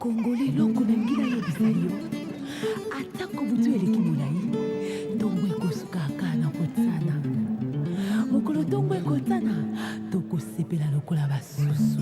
Congolais loko na ngila yebisa yo atako butu eleki molai ntongo ekosuka kaka na kotsana mokolo ntongo ekotsana tokosepela lokola basusu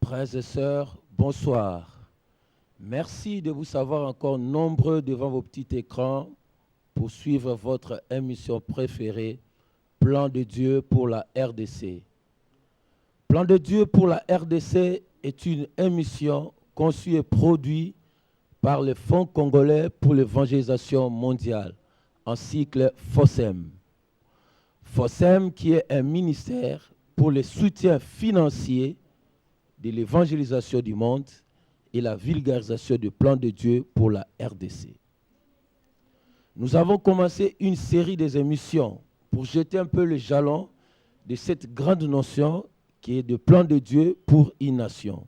Frères et sœurs, bonsoir. Merci de vous savoir encore nombreux devant vos petits écrans pour suivre votre émission préférée, Plan de Dieu pour la RDC. Plan de Dieu pour la RDC est une émission conçue et produite par le Fonds congolais pour l'évangélisation mondiale, en cycle FOSEM. FOSEM qui est un ministère pour le soutien financier de l'évangélisation du monde et la vulgarisation du plan de Dieu pour la RDC. Nous avons commencé une série d'émissions pour jeter un peu le jalon de cette grande notion qui est le plan de Dieu pour une nation.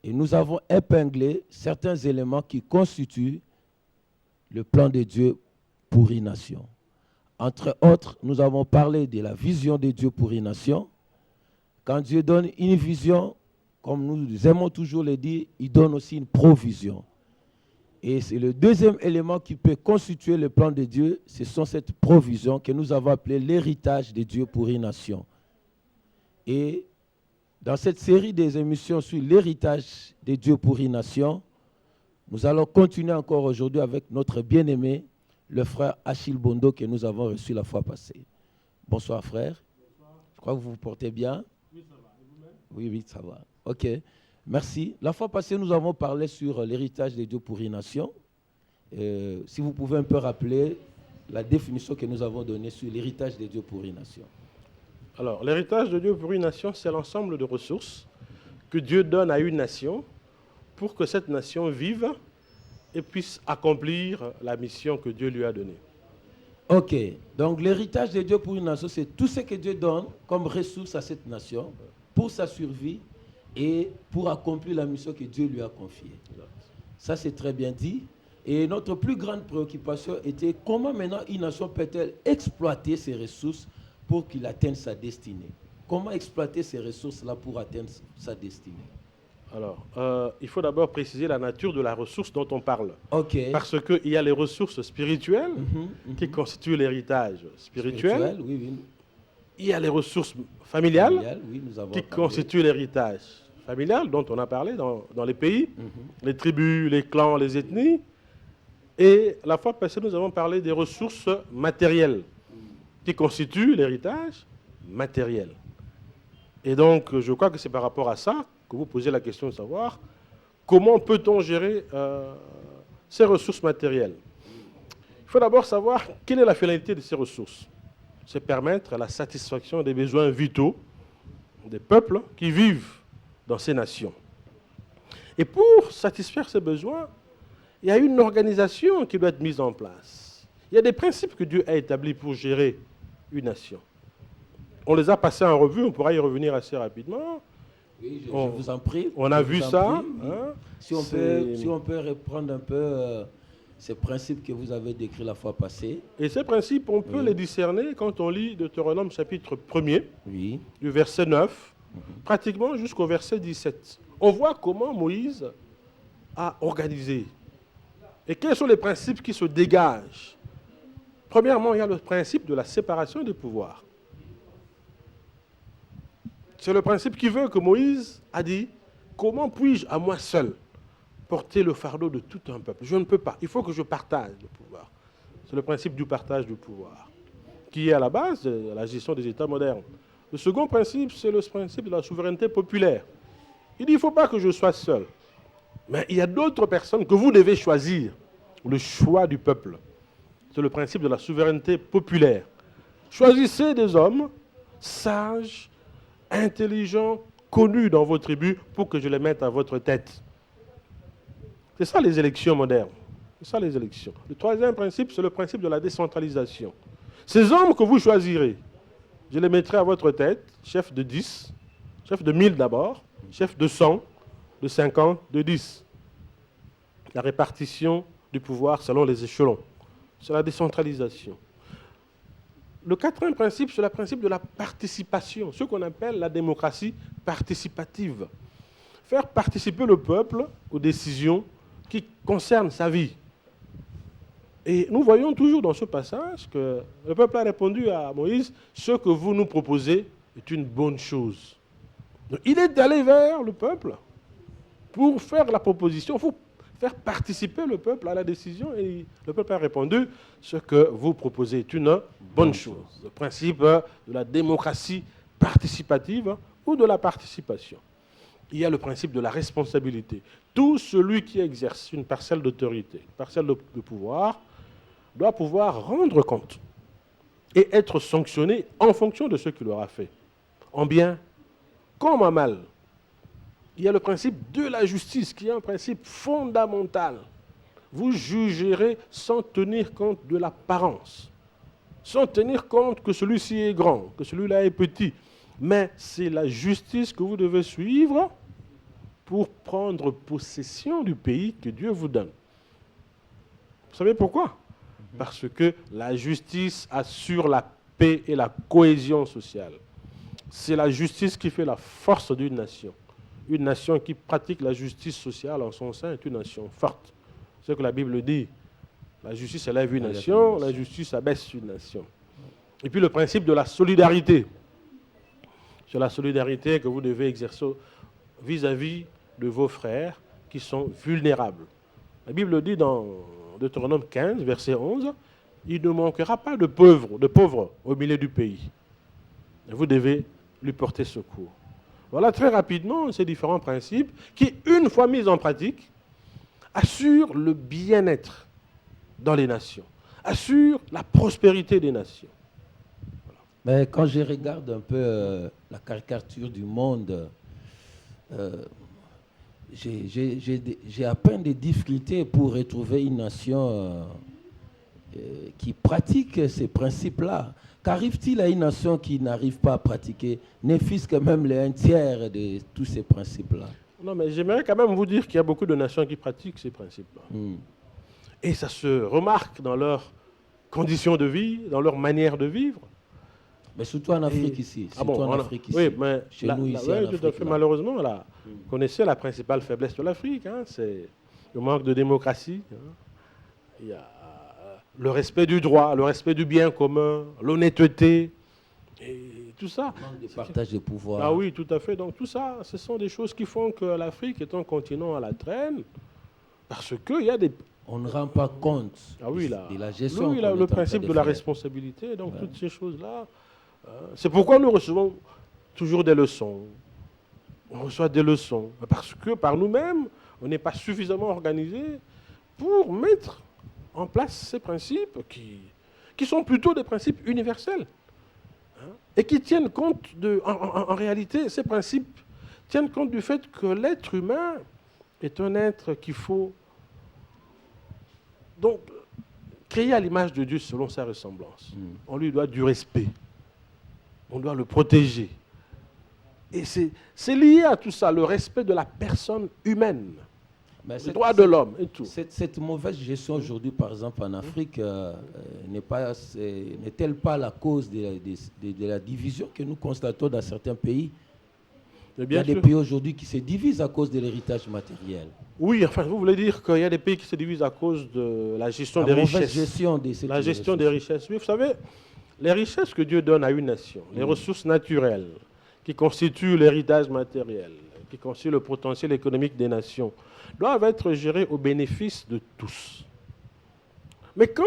Et nous avons épinglé certains éléments qui constituent le plan de Dieu pour une nation. Entre autres, nous avons parlé de la vision de Dieu pour une nation. Quand Dieu donne une vision, comme nous aimons toujours le dire, il donne aussi une provision. Et c'est le deuxième élément qui peut constituer le plan de Dieu, ce sont cette provision que nous avons appelée l'héritage de Dieu pour une nation. Et dans cette série des émissions sur l'héritage de Dieu pour une nation, nous allons continuer encore aujourd'hui avec notre bien-aimé, le frère Achille Bondo, que nous avons reçu la fois passée. Bonsoir frère. Bonsoir. Je crois que vous vous portez bien. Oui, ça va. Et vous-même? Oui, ça va. Ok, merci. La fois passée, nous avons parlé sur l'héritage de Dieu pour une nation. Si vous pouvez un peu rappeler la définition que nous avons donnée sur l'héritage de Dieu pour une nation. Alors, l'héritage de Dieu pour une nation, c'est l'ensemble de ressources que Dieu donne à une nation pour que cette nation vive et puisse accomplir la mission que Dieu lui a donnée. Ok, donc l'héritage de Dieu pour une nation, c'est tout ce que Dieu donne comme ressources à cette nation pour sa survie et pour accomplir la mission que Dieu lui a confiée. Ça, c'est très bien dit. Et notre plus grande préoccupation était comment maintenant une nation peut-elle exploiter ses ressources pour qu'il atteigne sa destinée. Comment exploiter ces ressources-là pour atteindre sa destinée? Alors, il faut d'abord préciser la nature de la ressource dont on parle. Okay. Parce qu'il y a les ressources spirituelles qui constituent l'héritage spirituel. Oui, oui. Il y a les ressources familiales oui, qui constituent l'héritage familial dont on a parlé dans les pays, les tribus, les clans, les ethnies. Et la fois passée, nous avons parlé des ressources matérielles qui constituent l'héritage matériel. Et donc, je crois que c'est par rapport à ça que vous posez la question de savoir comment peut-on gérer ces ressources matérielles. Il faut d'abord savoir quelle est la finalité de ces ressources. C'est permettre la satisfaction des besoins vitaux des peuples qui vivent dans ces nations. Et pour satisfaire ces besoins, il y a une organisation qui doit être mise en place. Il y a des principes que Dieu a établis pour gérer une nation. On les a passés en revue, on pourra y revenir assez rapidement. Oui, je vous en prie. On a vu ça. Si on peut reprendre un peu ces principes que vous avez décrits la fois passée. Et ces principes, on peut les discerner quand on lit Deutéronome chapitre 1er, du verset 9, pratiquement jusqu'au verset 17. On voit comment Moïse a organisé. Et quels sont les principes qui se dégagent? Premièrement, il y a le principe de la séparation des pouvoirs. C'est le principe qui veut que Moïse a dit « Comment puis-je à moi seul porter le fardeau de tout un peuple? Je ne peux pas. Il faut que je partage le pouvoir. » C'est le principe du partage du pouvoir, qui est à la base de la gestion des États modernes. Le second principe, c'est le principe de la souveraineté populaire. Il dit « Il ne faut pas que je sois seul. Mais il y a d'autres personnes que vous devez choisir. » Le choix du peuple. c'est le principe de la souveraineté populaire. Choisissez des hommes sages, intelligents, connus dans vos tribus pour que je les mette à votre tête. C'est ça les élections modernes. C'est ça les élections. Le troisième principe, c'est le principe de la décentralisation. Ces hommes que vous choisirez, je les mettrai à votre tête, chef de 10, chef de 1000 d'abord, chef de 100, de 50, de 10. La répartition du pouvoir selon les échelons. C'est la décentralisation. Le quatrième principe, c'est le principe de la participation, ce qu'on appelle la démocratie participative. Faire participer le peuple aux décisions qui concernent sa vie. Et nous voyons toujours dans ce passage que le peuple a répondu à Moïse, ce que vous nous proposez est une bonne chose. Donc, il est allé vers le peuple pour faire la proposition, il faut faire participer le peuple à la décision, et le peuple a répondu, ce que vous proposez est une bonne chose. Le principe de la démocratie participative ou de la participation. Il y a le principe de la responsabilité. Tout celui qui exerce une parcelle d'autorité, une parcelle de pouvoir, doit pouvoir rendre compte et être sanctionné en fonction de ce qu'il aura fait, en bien comme en mal. Il y a le principe de la justice, qui est un principe fondamental. Vous jugerez sans tenir compte de l'apparence, sans tenir compte que celui-ci est grand, que celui-là est petit. Mais c'est la justice que vous devez suivre pour prendre possession du pays que Dieu vous donne. Vous savez pourquoi? Parce que la justice assure la paix et la cohésion sociale. C'est la justice qui fait la force d'une nation. Une nation qui pratique la justice sociale en son sein est une nation forte. C'est ce que la Bible dit. La justice élève une nation, la justice abaisse une nation. Et puis le principe de la solidarité. C'est la solidarité que vous devez exercer vis-à-vis de vos frères qui sont vulnérables. La Bible dit dans Deutéronome 15, verset 11, « Il ne manquera pas de pauvres au milieu du pays. » Vous devez lui porter secours. Voilà très rapidement ces différents principes qui, une fois mis en pratique, assurent le bien-être dans les nations, assurent la prospérité des nations. Mais quand je regarde un peu la caricature du monde, j'ai à peine des difficultés pour retrouver une nation qui pratique ces principes-là. Qu'arrive-t-il à une nation qui n'arrive pas à pratiquer, ne fût-ce que même les un tiers de tous ces principes-là? Non, mais j'aimerais quand même vous dire qu'il y a beaucoup de nations qui pratiquent ces principes-là. Et ça se remarque dans leurs conditions de vie, dans leur manière de vivre. Mais surtout en Afrique ici. En Afrique ici. Oui, mais chez nous ici en Afrique, tout à fait, malheureusement, là, vous connaissez la principale faiblesse de l'Afrique, hein, c'est le manque de démocratie. Hein. Il y a le respect du droit, le respect du bien commun, l'honnêteté, et tout ça. Le manque de partage de pouvoir. Ah oui, tout à fait. Donc tout ça, ce sont des choses qui font que l'Afrique est un continent à la traîne, parce qu'il y a des... On ne rend pas compte de la gestion. Oui, le principe de la responsabilité, donc toutes ces choses-là. C'est pourquoi nous recevons toujours des leçons. On reçoit des leçons, parce que par nous-mêmes, on n'est pas suffisamment organisé pour mettre en place ces principes qui sont plutôt des principes universels, hein, et qui tiennent compte de... En réalité, ces principes tiennent compte du fait que l'être humain est un être qu'il faut donc créer à l'image de Dieu selon sa ressemblance. On lui doit du respect. On doit le protéger. Et c'est lié à tout ça, le respect de la personne humaine. Le droit de l'homme et tout. Cette mauvaise gestion aujourd'hui, par exemple, en Afrique, n'est-elle pas la cause de la division que nous constatons dans certains pays? Il y a des pays aujourd'hui qui se divisent à cause de l'héritage matériel. Oui, enfin, vous voulez dire qu'il y a des pays qui se divisent à cause de la gestion des richesses. La gestion des richesses. Oui, vous savez, les richesses que Dieu donne à une nation, les ressources naturelles qui constituent l'héritage matériel, qui constituent le potentiel économique des nations, doivent être gérées au bénéfice de tous. Mais quand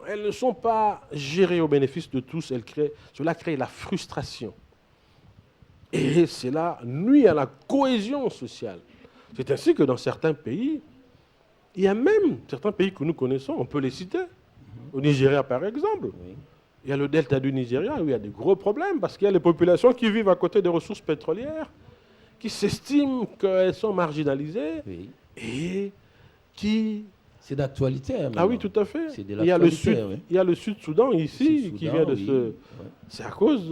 elles ne sont pas gérées au bénéfice de tous, cela crée la frustration. Et cela nuit à la cohésion sociale. C'est ainsi que dans certains pays, il y a même certains pays que nous connaissons, on peut les citer, Au Nigeria, par exemple, Oui. il y a le delta du Nigeria où il y a des gros problèmes parce qu'il y a les populations qui vivent à côté des ressources pétrolières, qui s'estiment qu'elles sont marginalisées Oui. et qui... C'est d'actualité. Hein, Ah oui, maintenant. tout à fait. C'est de Il y a le l'actualité, Sud, oui. il y a le Sud-Soudan ici Sud-Soudan, qui vient de oui. se... Ouais. C'est à cause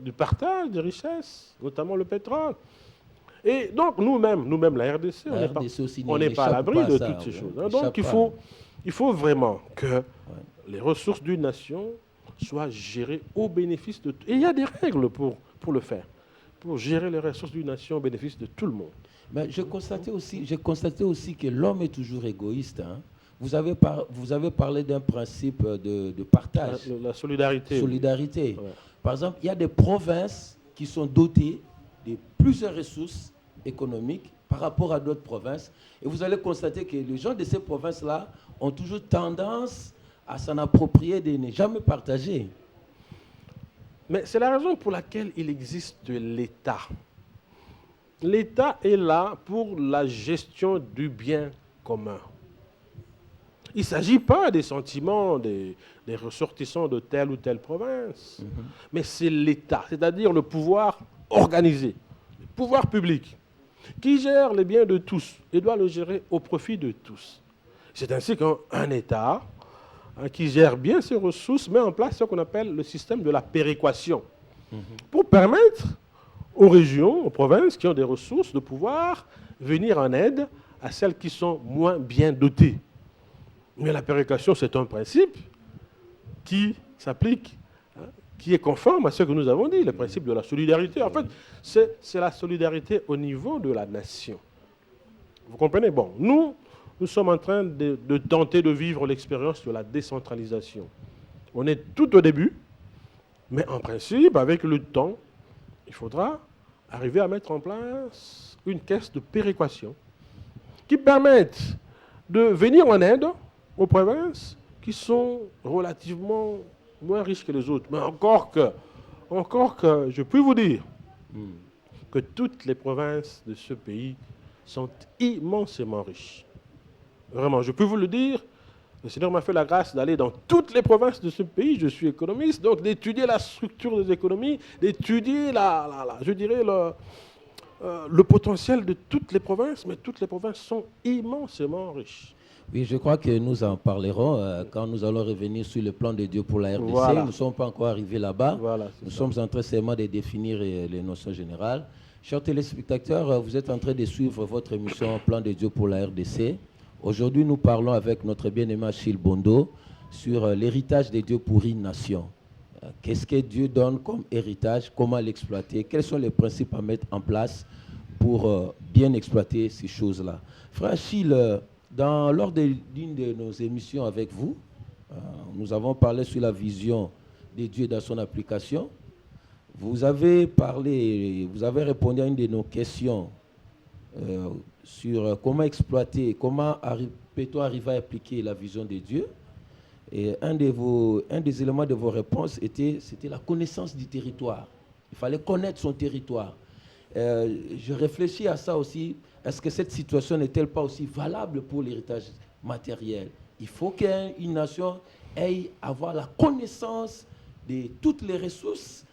du partage des richesses, notamment le pétrole. Et donc nous-mêmes, la RDC, La RDC aussi on n'est pas à n'échappe l'abri pas à de ça, toutes ces ouais. choses. On Hein. Donc n'échappe pas. il faut vraiment que les ressources d'une nation soient gérées au bénéfice de... Et il y a des règles pour le faire, pour gérer les ressources d'une nation au bénéfice de tout le monde. Mais j'ai constaté aussi que l'homme est toujours égoïste. Hein. Vous avez parlé d'un principe de partage, La solidarité. solidarité. Ouais. Par exemple, il y a des provinces qui sont dotées de plusieurs ressources économiques par rapport à d'autres provinces. Et vous allez constater que les gens de ces provinces-là ont toujours tendance à s'en approprier et ne jamais partager. Mais c'est la raison pour laquelle il existe l'État. L'État est là pour la gestion du bien commun. Il ne s'agit pas des sentiments des ressortissants de telle ou telle province, mais c'est l'État, c'est-à-dire le pouvoir organisé, le pouvoir public, qui gère les biens de tous et doit le gérer au profit de tous. C'est ainsi qu'un État qui gère bien ses ressources met en place ce qu'on appelle le système de la péréquation, pour permettre aux régions, aux provinces qui ont des ressources de pouvoir venir en aide à celles qui sont moins bien dotées. Mais la péréquation, c'est un principe qui s'applique, hein, qui est conforme à ce que nous avons dit, le principe de la solidarité. En fait, c'est la solidarité au niveau de la nation. Vous comprenez? Bon, nous sommes en train de tenter de vivre l'expérience de la décentralisation. On est tout au début, mais en principe, avec le temps, il faudra arriver à mettre en place une caisse de péréquation qui permette de venir en aide aux provinces qui sont relativement moins riches que les autres. Mais encore que je puis vous dire que toutes les provinces de ce pays sont immensément riches. Vraiment, je peux vous le dire. Le Seigneur m'a fait la grâce d'aller dans toutes les provinces de ce pays. Je suis économiste, donc d'étudier la structure des économies, d'étudier je dirais le potentiel de toutes les provinces, mais toutes les provinces sont immensément riches. Oui, je crois que nous en parlerons quand nous allons revenir sur le plan de Dieu pour la RDC. Voilà. Nous ne sommes pas encore arrivés là-bas. Voilà, Nous ça. sommes en train seulement de définir les notions générales. Chers téléspectateurs, vous êtes en train de suivre votre émission Plan de Dieu pour la RDC. Aujourd'hui, nous parlons avec notre bien-aimé Achille Bondo sur l'héritage de Dieu pour une nation. Qu'est-ce que Dieu donne comme héritage? Comment l'exploiter? Quels sont les principes à mettre en place pour bien exploiter ces choses-là? Frère Achille, lors d'une de nos émissions avec vous, nous avons parlé sur la vision de Dieu dans son application. Vous avez répondu à une de nos questions sur comment exploiter, comment peut-on arriver à appliquer la vision de Dieu. Et un des éléments de vos réponses c'était la connaissance du territoire. Il fallait connaître son territoire. Je réfléchis à ça aussi. Est-ce que cette situation n'est-elle pas aussi valable pour l'héritage matériel? Il faut qu'une nation ait avoir la connaissance de toutes les ressources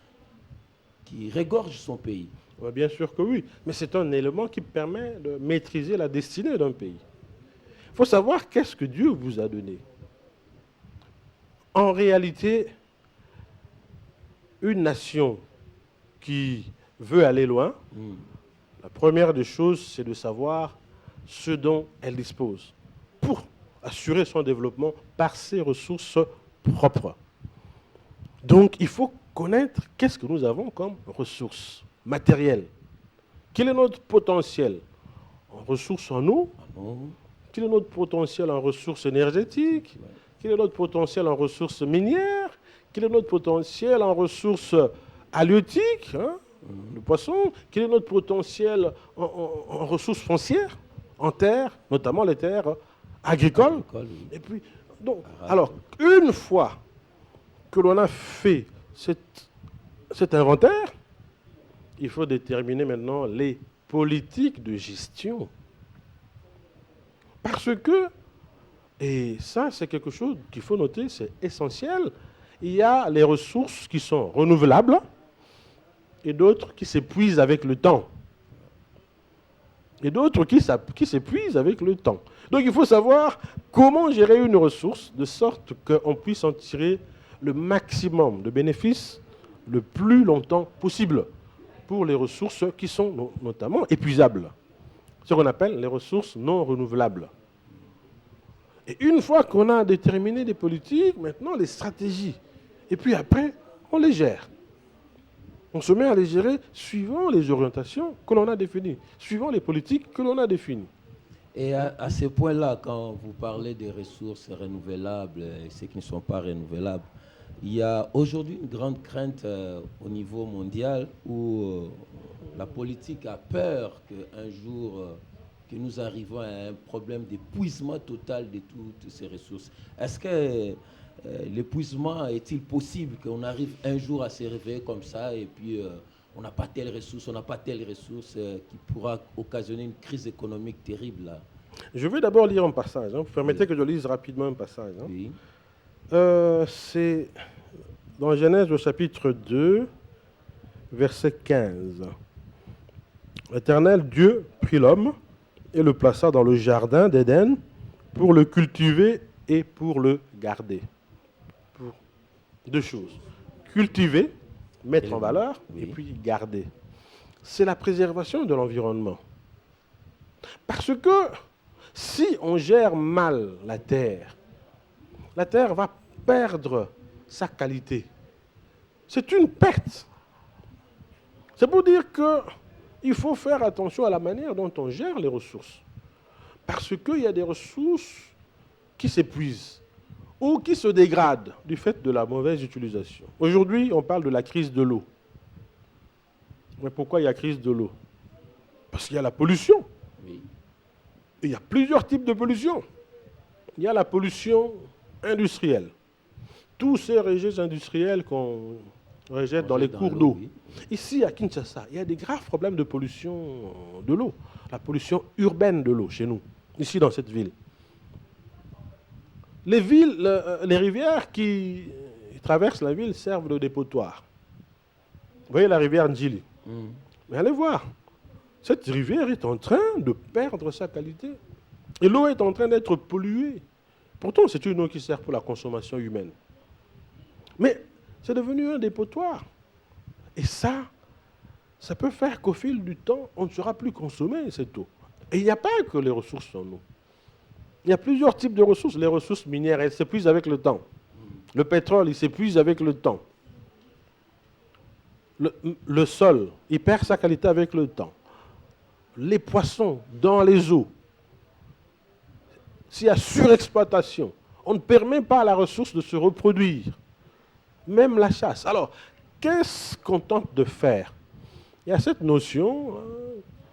qui regorgent son pays. Ouais, bien sûr que oui, mais c'est un élément qui permet de maîtriser la destinée d'un pays. Il faut savoir qu'est-ce que Dieu vous a donné. En réalité, une nation qui veut aller loin, la première des choses, c'est de savoir ce dont elle dispose pour assurer son développement par ses ressources propres. Donc, il faut connaître qu'est-ce que nous avons comme ressources matérielles. Quel est notre potentiel en ressources en eau? Quel est notre potentiel en ressources énergétiques? Quel est notre potentiel en ressources minières? Quel est notre potentiel en ressources halieutiques, hein, le poisson? Quel est notre potentiel en ressources foncières, en terres, notamment les terres agricoles? Oui. Et puis, donc, alors, une fois que l'on a fait cet inventaire, il faut déterminer maintenant les politiques de gestion. Parce que Et ça, c'est quelque chose qu'il faut noter, c'est essentiel. Il y a les ressources qui sont renouvelables et d'autres qui s'épuisent avec le temps. Et d'autres qui s'épuisent avec le temps. Donc il faut savoir comment gérer une ressource de sorte qu'on puisse en tirer le maximum de bénéfices le plus longtemps possible pour les ressources qui sont notamment épuisables. Ce qu'on appelle les ressources non renouvelables. Et une fois qu'on a déterminé les politiques, maintenant les stratégies. Et puis après, on les gère. On se met à les gérer suivant les orientations que l'on a définies, suivant les politiques que l'on a définies. Et à ce point-là, quand vous parlez des ressources renouvelables et ceux qui ne sont pas renouvelables, il y a aujourd'hui une grande crainte au niveau mondial où la politique a peur qu'un jour, que nous arrivons à un problème d'épuisement total de toutes ces ressources. Est-ce que l'épuisement est-il possible qu'on arrive un jour à se réveiller comme ça et puis on n'a pas telle ressource, on n'a pas telle ressource qui pourra occasionner une crise économique terrible là? Je vais d'abord lire un passage. Vous permettez que je lise rapidement un passage. Oui. C'est dans Genèse au chapitre 2, verset 15. L'Éternel Dieu prit l'homme et le plaça dans le jardin d'Éden pour le cultiver et pour le garder. Pour deux choses. Cultiver, mettre en valeur, oui. et puis garder. C'est la préservation de l'environnement. Parce que si on gère mal la terre va perdre sa qualité. C'est une perte. C'est pour dire qu'il faut faire attention à la manière dont on gère les ressources. Parce qu'il y a des ressources qui s'épuisent ou qui se dégradent du fait de la mauvaise utilisation. Aujourd'hui, on parle de la crise de l'eau. Mais pourquoi il y a crise de l'eau? Parce qu'il y a la pollution. Oui. Il y a plusieurs types de pollution. Il y a la pollution industrielle. Tous ces rejets industriels qu'on rejette dans les cours d'eau. Oui. Ici, à Kinshasa, il y a des graves problèmes de pollution de l'eau. La pollution urbaine de l'eau chez nous, ici dans cette ville. Les villes, les rivières qui traversent la ville servent de dépotoir. Vous voyez la rivière Ndjili. Mais allez voir, cette rivière est en train de perdre sa qualité. Et l'eau est en train d'être polluée. Pourtant, c'est une eau qui sert pour la consommation humaine. Mais c'est devenu un dépotoir. Et ça peut faire qu'au fil du temps, on ne sera plus consommé cette eau. Et il n'y a pas que les ressources en eau. Il y a plusieurs types de ressources. Les ressources minières, elles s'épuisent avec le temps. Le pétrole, il s'épuise avec le temps. Le sol, il perd sa qualité avec le temps. Les poissons dans les eaux, s'il y a surexploitation, on ne permet pas à la ressource de se reproduire. Même la chasse. Alors, qu'est-ce qu'on tente de faire? Il y a cette notion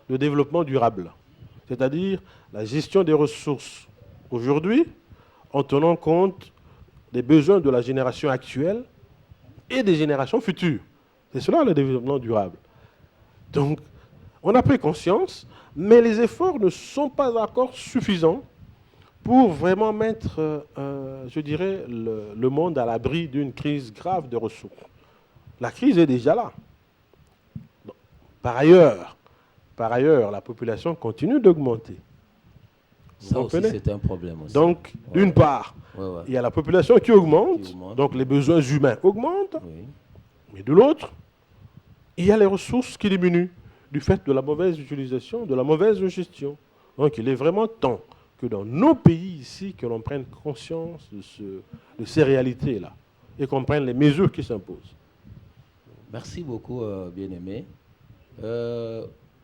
de développement durable, c'est-à-dire la gestion des ressources aujourd'hui en tenant compte des besoins de la génération actuelle et des générations futures. C'est cela le développement durable. Donc, on a pris conscience, mais les efforts ne sont pas encore suffisants pour vraiment mettre, je dirais, le monde à l'abri d'une crise grave de ressources. La crise est déjà là. Par ailleurs, la population continue d'augmenter. Ça aussi, c'est un problème aussi. Donc, d'une part, il y a la population qui augmente, donc les besoins humains augmentent, mais de l'autre, il y a les ressources qui diminuent du fait de la mauvaise utilisation, de la mauvaise gestion. Donc, il est vraiment temps que dans nos pays ici, que l'on prenne conscience de ces réalités-là et qu'on prenne les mesures qui s'imposent. Merci beaucoup, bien-aimé.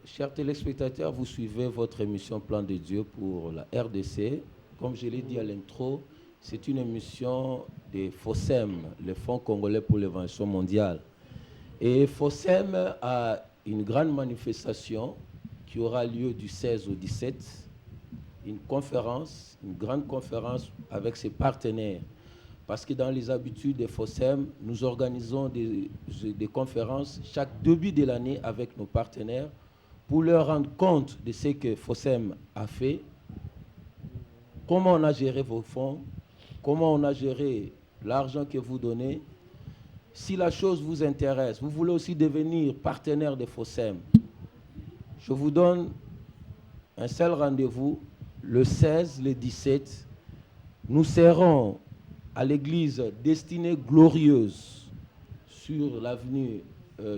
Chers téléspectateurs, vous suivez votre émission Plan de Dieu pour la RDC. Comme je l'ai dit à l'intro, c'est une émission de FOSEM, le Fonds congolais pour l'évolution mondiale. Et FOSEM a une grande manifestation qui aura lieu du 16 au 17, une grande conférence avec ses partenaires. Parce que dans les habitudes des FOSEM, nous organisons des conférences chaque début de l'année avec nos partenaires pour leur rendre compte de ce que FOSEM a fait comment on a géré vos fonds, comment on a géré l'argent que vous donnez. Si la chose vous intéresse, vous voulez aussi devenir partenaire de FOSEM, je vous donne un seul rendez-vous, le 16, le 17. Nous serons à l'église Destinée Glorieuse sur l'avenue,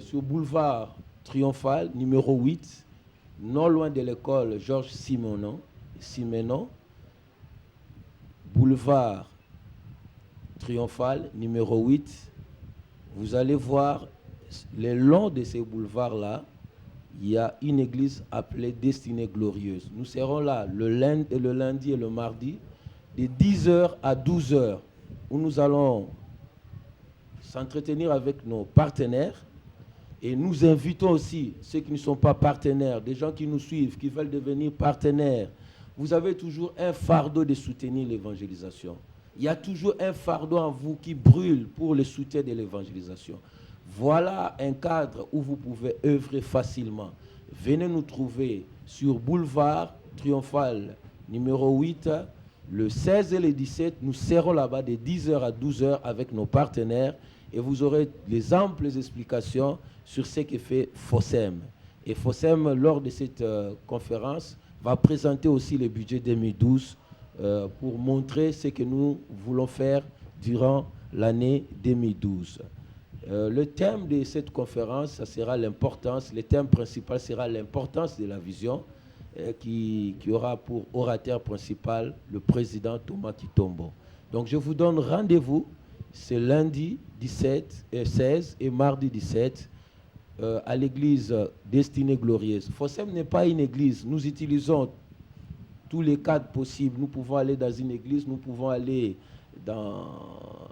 sur boulevard Triomphal, numéro 8, non loin de l'école Georges Simenon, boulevard Triomphal, numéro 8. Vous allez voir, le long de ces boulevards-là, il y a une église appelée Destinée Glorieuse. Nous serons là le lundi et le mardi, de 10h à 12h, où nous allons s'entretenir avec nos partenaires. Et nous invitons aussi ceux qui ne sont pas partenaires, des gens qui nous suivent, qui veulent devenir partenaires. Vous avez toujours un fardeau de soutenir l'évangélisation. Il y a toujours un fardeau en vous qui brûle pour le soutien de l'évangélisation. Voilà un cadre où vous pouvez œuvrer facilement. Venez nous trouver sur boulevard Triomphal, numéro 8, le 16 et le 17. Nous serons là-bas de 10h à 12h avec nos partenaires et vous aurez les amples explications sur ce que fait FOSEM. Et FOSEM, lors de cette conférence, va présenter aussi le budget 2012 pour montrer ce que nous voulons faire durant l'année 2012. Le thème de cette conférence, ça sera l'importance, le thème principal sera l'importance de la vision, qui aura pour orateur principal le président Thomas Kitombo. Donc je vous donne rendez-vous, c'est lundi 16 et mardi 17, à l'église Destinée Glorieuse. FOSEM n'est pas une église, nous utilisons tous les cadres possibles. Nous pouvons aller dans une église, nous pouvons aller dans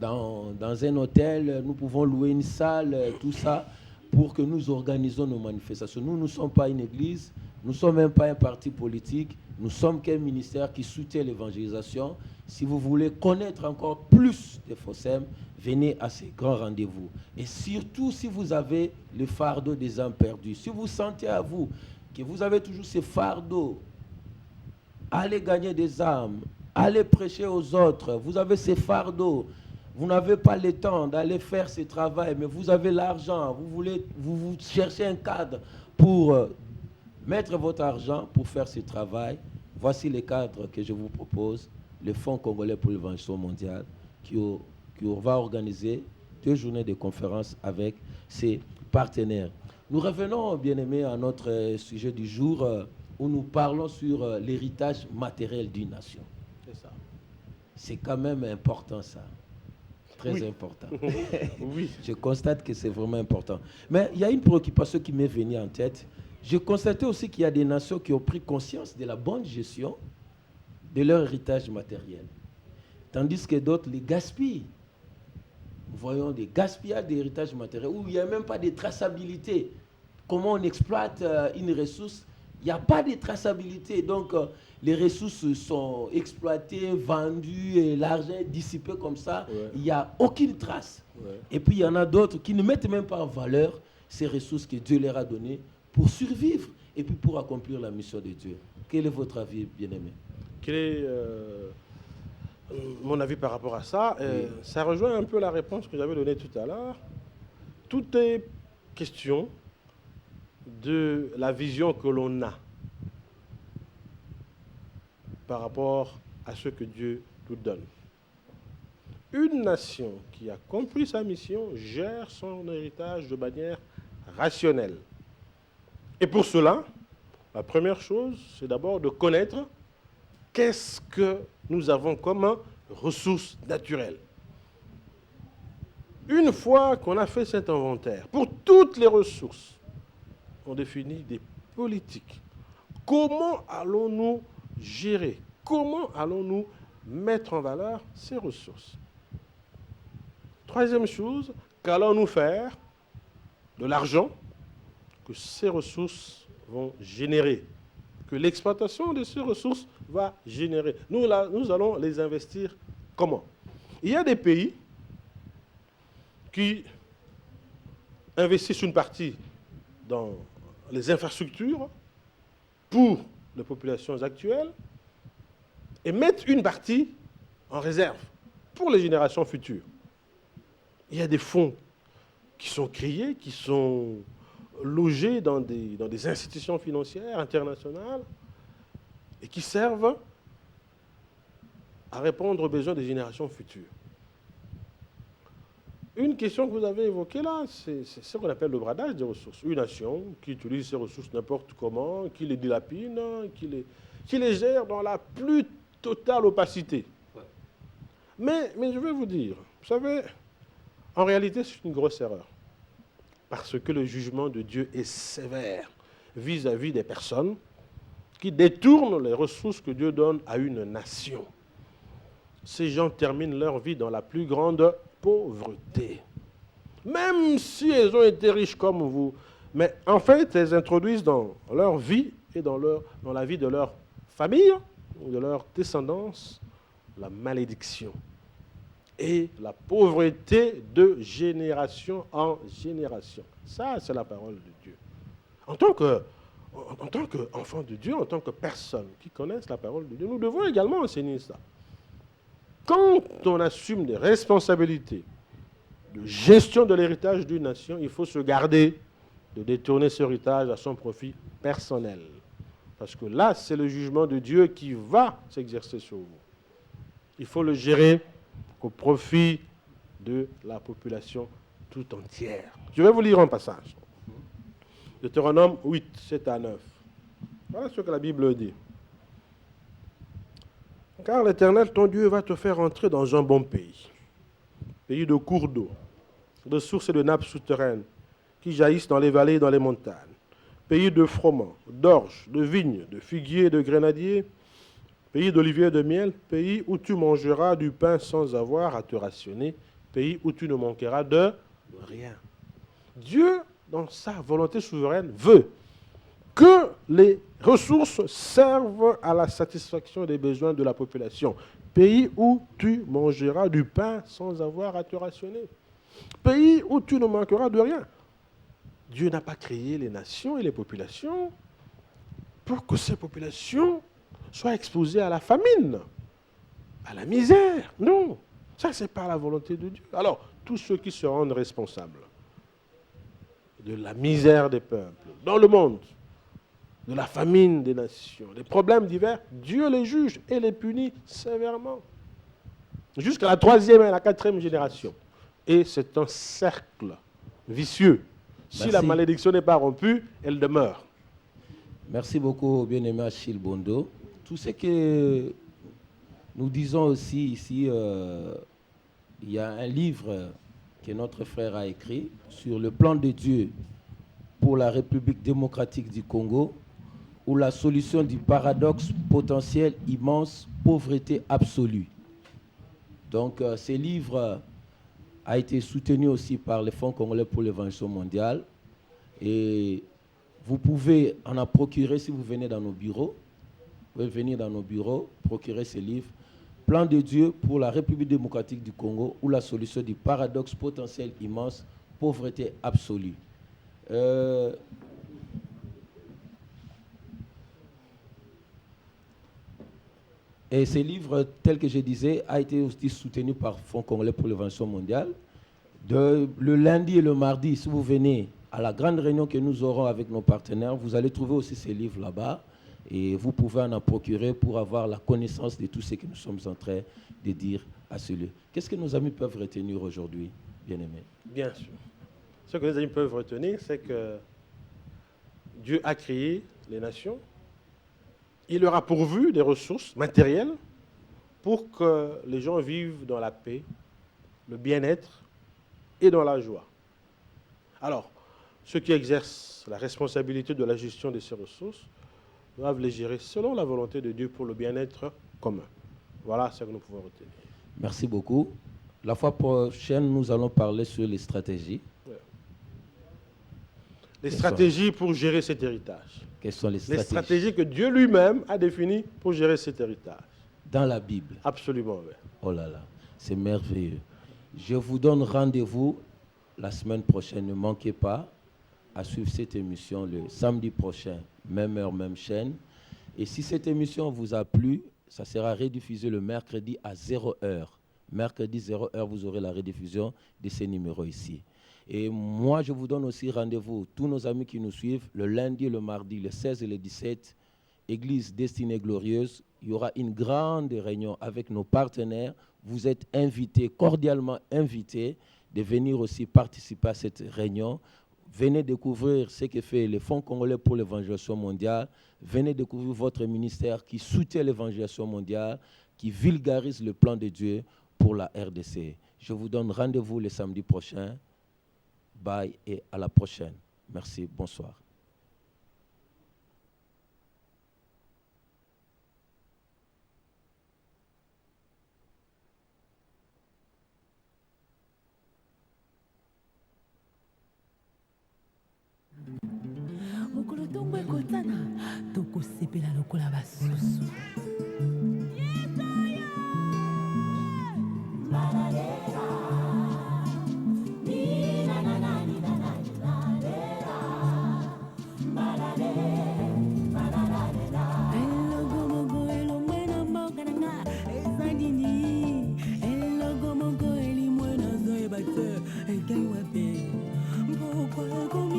un hôtel, nous pouvons louer une salle, tout ça, pour que nous organisons nos manifestations. Nous ne sommes pas une église, nous ne sommes même pas un parti politique, nous sommes qu'un ministère qui soutient l'évangélisation. Si vous voulez connaître encore plus de FOSEM, venez à ces grands rendez-vous. Et surtout, si vous avez le fardeau des âmes perdues, si vous sentez à vous que vous avez toujours ce fardeau, allez gagner des âmes, allez prêcher aux autres, vous avez ces fardeaux, vous n'avez pas le temps d'aller faire ce travail, mais vous avez l'argent, vous cherchez un cadre pour mettre votre argent pour faire ce travail. Voici les cadres que je vous propose, le Fonds congolais pour l'évangélisation mondiale, qui va organiser 2 journées de conférences avec ses partenaires. Nous revenons, bien-aimés, à notre sujet du jour, où nous parlons sur l'héritage matériel d'une nation. C'est ça. C'est quand même important, ça. Très important. Oui. Je constate que c'est vraiment important. Mais il y a une préoccupation qui m'est venue en tête. Je constatais aussi qu'il y a des nations qui ont pris conscience de la bonne gestion de leur héritage matériel, tandis que d'autres les gaspillent. Nous voyons des gaspillages d'héritage matériel où il n'y a même pas de traçabilité. Comment on exploite une ressource? Il n'y a pas de traçabilité. Donc, les ressources sont exploitées, vendues, et l'argent est dissipé comme ça. Ouais. Il n'y a aucune trace. Ouais. Et puis, il y en a d'autres qui ne mettent même pas en valeur ces ressources que Dieu leur a données pour survivre et puis pour accomplir la mission de Dieu. Quel est votre avis, bien-aimé? Quel est mon avis par rapport à ça? Oui. Ça rejoint un peu la réponse que j'avais donnée tout à l'heure. Tout est question de la vision que l'on a par rapport à ce que Dieu nous donne. Une nation qui a compris sa mission gère son héritage de manière rationnelle. Et pour cela, la première chose, c'est d'abord de connaître qu'est-ce que nous avons comme ressources naturelles. Une fois qu'on a fait cet inventaire, pour toutes les ressources, on définit des politiques. Comment allons-nous gérer? Comment allons-nous mettre en valeur ces ressources? Troisième chose, qu'allons-nous faire de l'argent que ces ressources vont générer, que l'exploitation de ces ressources va générer? Nous allons les investir comment? Il y a des pays qui investissent une partie dans les infrastructures pour les populations actuelles et mettent une partie en réserve pour les générations futures. Il y a des fonds qui sont créés, qui sont logés dans des institutions financières internationales et qui servent à répondre aux besoins des générations futures. Une question que vous avez évoquée là, c'est ce qu'on appelle le bradage des ressources. Une nation qui utilise ses ressources n'importe comment, qui les dilapide, qui les gère dans la plus totale opacité. Ouais. Mais je vais vous dire, vous savez, en réalité, c'est une grosse erreur. Parce que le jugement de Dieu est sévère vis-à-vis des personnes qui détournent les ressources que Dieu donne à une nation. Ces gens terminent leur vie dans la plus grande pauvreté. Même si elles ont été riches comme vous. Mais en fait, elles introduisent dans leur vie et dans la vie de leur famille ou de leur descendance la malédiction et la pauvreté de génération en génération. Ça, c'est la parole de Dieu. En tant qu'enfant de Dieu, en tant que personne qui connaissent la parole de Dieu, nous devons également enseigner ça. Quand on assume des responsabilités de gestion de l'héritage d'une nation, il faut se garder de détourner ce héritage à son profit personnel. Parce que là, c'est le jugement de Dieu qui va s'exercer sur vous. Il faut le gérer au profit de la population tout entière. Je vais vous lire un passage. Deutéronome 8, 7 à 9. Voilà ce que la Bible dit. Car l'Éternel, ton Dieu, va te faire entrer dans un bon pays, pays de cours d'eau, de sources et de nappes souterraines qui jaillissent dans les vallées et dans les montagnes, pays de froment, d'orge, de vignes, de figuiers et de grenadiers, pays d'oliviers et de miel, pays où tu mangeras du pain sans avoir à te rationner, pays où tu ne manqueras de rien. Dieu, dans sa volonté souveraine, veut que les ressources servent à la satisfaction des besoins de la population. Pays où tu mangeras du pain sans avoir à te rationner. Pays où tu ne manqueras de rien. Dieu n'a pas créé les nations et les populations pour que ces populations soient exposées à la famine, à la misère. Non, ça c'est pas la volonté de Dieu. Alors, tous ceux qui se rendent responsables de la misère des peuples dans le monde, de la famine des nations, des problèmes divers, Dieu les juge et les punit sévèrement. Jusqu'à la 3e et la 4e génération. Et c'est un cercle vicieux. Si la malédiction n'est pas rompue, elle demeure. Merci beaucoup, bien-aimé Achille Bondo. Tout ce que nous disons aussi ici, il y a un livre que notre frère a écrit sur le plan de Dieu pour la République démocratique du Congo, ou la solution du paradoxe potentiel immense, pauvreté absolue. Donc, ce livre a été soutenu aussi par le Fonds congolais pour l'évangélisation mondiale. Et vous pouvez en procurer si vous venez dans nos bureaux. Vous pouvez venir dans nos bureaux, procurer ce livre. Plan de Dieu pour la République démocratique du Congo, ou la solution du paradoxe potentiel immense, pauvreté absolue. Et ce livre, tel que je disais, a été aussi soutenu par Fonds congolais pour l'évangélisation mondiale. Le lundi et le mardi, si vous venez à la grande réunion que nous aurons avec nos partenaires, vous allez trouver aussi ces livres là-bas. Et vous pouvez en procurer pour avoir la connaissance de tout ce que nous sommes en train de dire à ce lieu. Qu'est-ce que nos amis peuvent retenir aujourd'hui, bien-aimés? Bien sûr. Ce que nos amis peuvent retenir, c'est que Dieu a créé les nations. Il leur a pourvu des ressources matérielles pour que les gens vivent dans la paix, le bien-être et dans la joie. Alors, ceux qui exercent la responsabilité de la gestion de ces ressources doivent les gérer selon la volonté de Dieu pour le bien-être commun. Voilà ce que nous pouvons retenir. Merci beaucoup. La fois prochaine, nous allons parler sur les stratégies. Les stratégies pour gérer cet héritage. Quelles sont les stratégies? Les stratégies que Dieu lui-même a définies pour gérer cet héritage. Dans la Bible? Absolument, oui. Oh là là, c'est merveilleux. Je vous donne rendez-vous la semaine prochaine. Ne manquez pas à suivre cette émission le samedi prochain, même heure, même chaîne. Et si cette émission vous a plu, Ça sera rediffusé le mercredi à 0h. Mercredi 0h, vous aurez la rediffusion de ces numéros ici. Et moi, je vous donne aussi rendez-vous, tous nos amis qui nous suivent, le lundi et le mardi, le 16 et le 17, Église Destinée Glorieuse. Il y aura une grande réunion avec nos partenaires. Vous êtes invités, cordialement invités, de venir aussi participer à cette réunion. Venez découvrir ce que fait le Fonds congolais pour l'évangélisation mondiale. Venez découvrir votre ministère qui soutient l'évangélisation mondiale, qui vulgarise le plan de Dieu pour la RDC. Je vous donne rendez-vous le samedi prochain. Bye et à la prochaine. Merci, bonsoir. mokolo ntongo ekotana tokosepela lokola basusu. Pourquoi